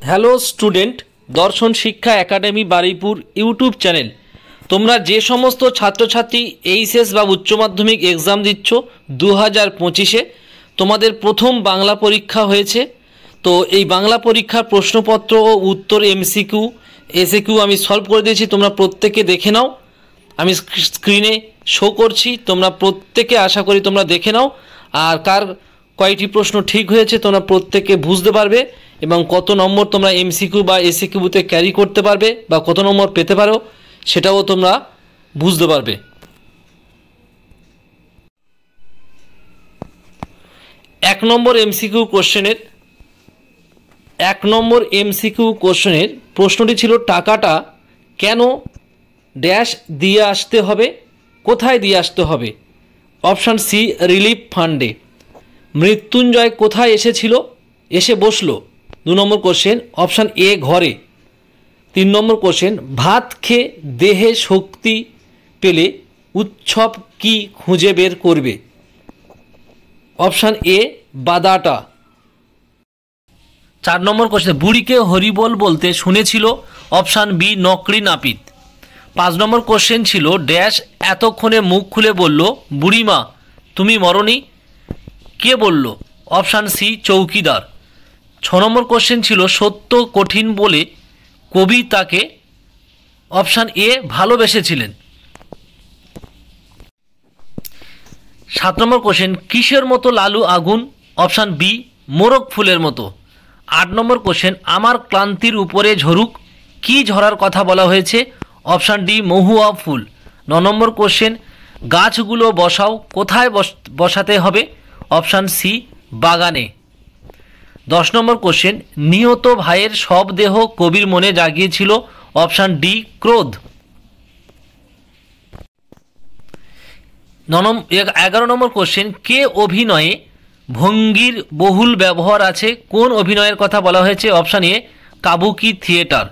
Hello student, দর্শন শিক্ষা academy Baruipur YouTube channel. তোমরা যে সমস্ত ছাত্রছাত্রী এইচএস বা উচ্চ মাধ্যমিক এক্সাম দিচ্ছ 2025-এ, তোমাদের প্রথম বাংলা পরীক্ষা হয়েছে। তো এই বাংলা পরীক্ষার প্রশ্নপত্র ও উত্তর এমসিকিউ এসএকিউ আমি সলভ করে দিয়েছি, তোমরা প্রত্যেকে দেখে নাও। আমি স্ক্রিনে শো করছি, তোমরা প্রত্যেকে আশা করি তোমরা দেখে নাও। আর কার কয়টি প্রশ্ন ঠিক হয়েছে তোমরা প্রত্যেকে বুঝতে পারবে, এবং কত নম্বর তোমরা এমসিকিউ বা এসএকিউতে ক্যারি করতে পারবে বা কত নম্বর পেতে পারো সেটাও তোমরা বুঝতে পারবে। এক নম্বর এমসিকিউ কোশ্চেনের প্রশ্নটি ছিল, টাকাটা কেন ড্যাশ দিয়ে আসতে হবে, কোথায় দিয়ে আসতে হবে? অপশান সি, রিলিফ ফান্ডে। মৃত্যুঞ্জয় কোথায় এসে বসলো? 2 নম্বর কোশ্চেন, অপশান এ, ঘরে। 3 নম্বর কোশ্চেন, ভাত খেয়ে দেহে শক্তি পেলে উৎসব কি খুঁজে বের করবে? Option A, বাদাটা। 4 নম্বর কোশ্চেন, বুড়িকে হরিবোল বলতে শুনেছিল? অপশান বি, নকরি নাপিত। 5 নম্বর কোশ্চেন ছিল, ড্যাশ এতক্ষণে মুখ খুলে বলল বুড়িমা তুমি মরনি? কে বলল? অপশান সি, চৌকিদার। 6 নম্বর কোশ্চেন ছিল, সত্য কঠিন বলে কবি তাকে? Option A, ভালোবেসেছিলেন। 7 নম্বর কোশ্চেন, কিসের মতো লালু আগুন? অপশান বি, মোরগ ফুলের মতো। 8 নম্বর কোশ্চেন, আমার ক্লান্তির উপরে ঝরুক, কি ঝরার কথা বলা হয়েছে? অপশান ডি, মহুয়া ফুল। 9 নম্বর কোশ্চেন, গাছগুলো বসাও, কোথায় বসাতে হবে? অপশান সি, বাগানে। 10 নম্বর কোশ্চেন, নিহত ভাইয়ের সব দেহ কবির মনে জাগিয়েছিল? অপশান ডি, ক্রোধ। 11 নম্বর কোশ্চেন, কে অভিনয়ে ভঙ্গির বহুল ব্যবহার আছে, কোন অভিনয়ের কথা বলা হয়েছে? Option A, Kabuki theatre.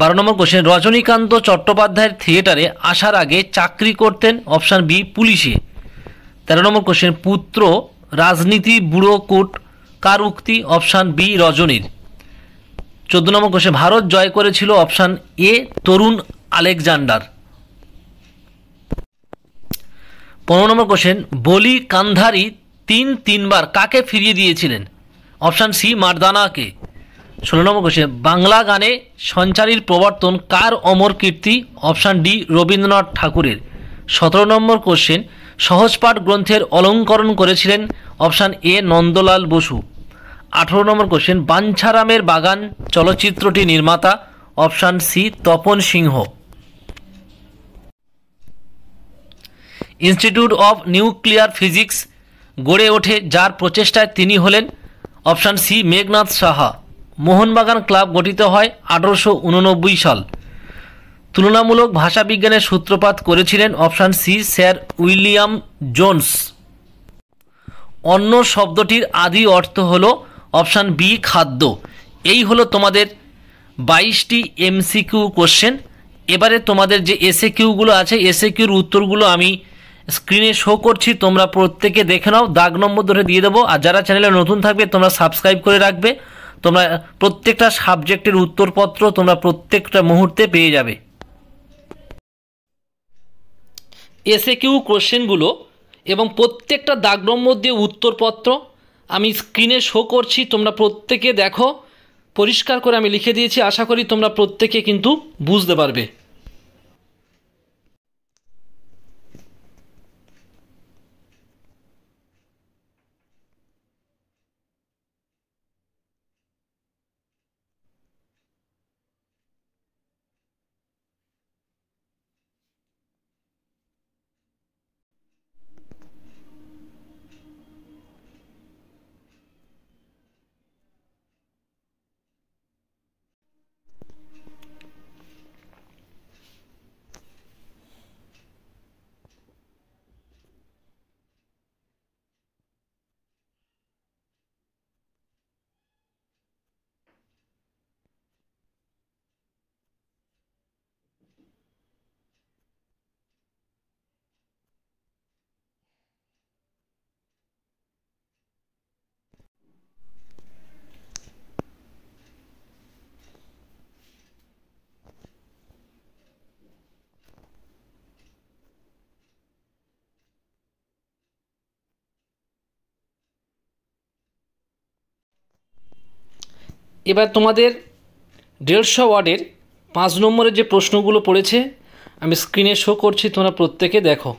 12 নম্বর কোশ্চেন, রজনীকান্ত চট্টোপাধ্যায়ের থিয়েটারে আসার আগে চাকরি করতেন? অপশান বি, পুলিশে। 13 নম্বর কোশ্চেন, পুত্র রাজনীতি বুড়ো কোট কার উক্তি? অপশান বি, রজনীর। 14 নম্বর কোশ্চেন, ভারত জয় করেছিল? অপশান এ, তরুণ আলেকজান্ডার। 15 নম্বর কোশ্চেন, বলি কান্ধারি তিনবার কাকে ফিরিয়ে দিয়েছিলেন? অপশান সি, মারদানাকে। 16 নম্বর কোশ্চেন, বাংলা গানে সঞ্চারীর প্রবর্তন কার অমর কীর্তি? অপশান ডি, রবীন্দ্রনাথ ঠাকুরের। 17 নম্বর কোশ্চেন, সহজপাঠ গ্রন্থের অলঙ্করণ করেছিলেন? Option A, Nandalal Bose. 18 নম্বর কোশ্চেন, বাঞ্ছারামের বাগান চলচ্চিত্রটি নির্মাতা? Option C, Tapan Sinha. Institute of nuclear physics গড়ে ওঠে যার প্রচেষ্টায় তিনি হলেন? Option C, Meghnad Saha. Mohun Bagan club গঠিত হয় 1889 সাল। তুলনামূলক ভাষাবিজ্ঞানের সূত্রপাত করেছিলেন? Option C, Sir William Jones. অন্ন শব্দটির আদি অর্থ হলো? অপশান বি, খাদ্য। এই হলো তোমাদের 22টি এমসিকিউ কোশ্চেন। এবারে তোমাদের যে এসএকিউগুলো আছে, এসএকিউর উত্তরগুলো আমি স্ক্রিনে শো করছি, তোমরা প্রত্যেকে দেখে নাও, দাগ নম্বর ধরে দিয়ে দেবো। আর যারা চ্যানেলে নতুন থাকবে তোমরা সাবস্ক্রাইব করে রাখবে, তোমরা প্রত্যেকটা সাবজেক্টের উত্তরপত্র তোমরা প্রত্যেকটা মুহূর্তে পেয়ে যাবে। এসএকিউ কোশ্চেনগুলো এবং প্রত্যেকটা দাগ নম্বর দিয়ে উত্তরপত্র আমি স্ক্রিনে শো করছি, তোমরা প্রত্যেকে দেখো। পরিষ্কার করে আমি লিখে দিয়েছি, আশা করি তোমরা প্রত্যেকে কিন্তু বুঝতে পারবে। এবার তোমাদের 150 ওয়ার্ডের 5 নম্বরের যে প্রশ্নগুলো পড়েছে আমি স্ক্রিনে শো করছি, তোমরা প্রত্যেকে দেখো।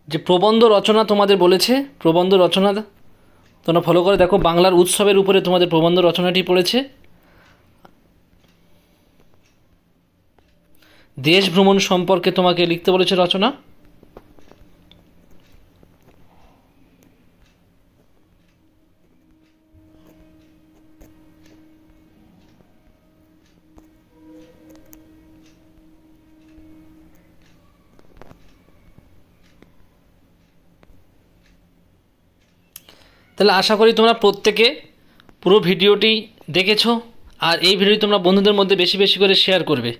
যে প্রবন্ধ রচনা তোমাদের বলেছে, প্রবন্ধ রচনা তোমরা ফলো করে দেখো। বাংলার উৎসবের উপরে তোমাদের প্রবন্ধ রচনাটি পড়েছে। দেশ ভ্রমণ সম্পর্কে তোমাকে লিখতে বলেছে রচনা। তাহলে আশা করি তোমরা প্রত্যেকে পুরো ভিডিওটি দেখেছো, আর এই ভিডিওটি তোমরা বন্ধুদের মধ্যে বেশি বেশি করে শেয়ার করবে।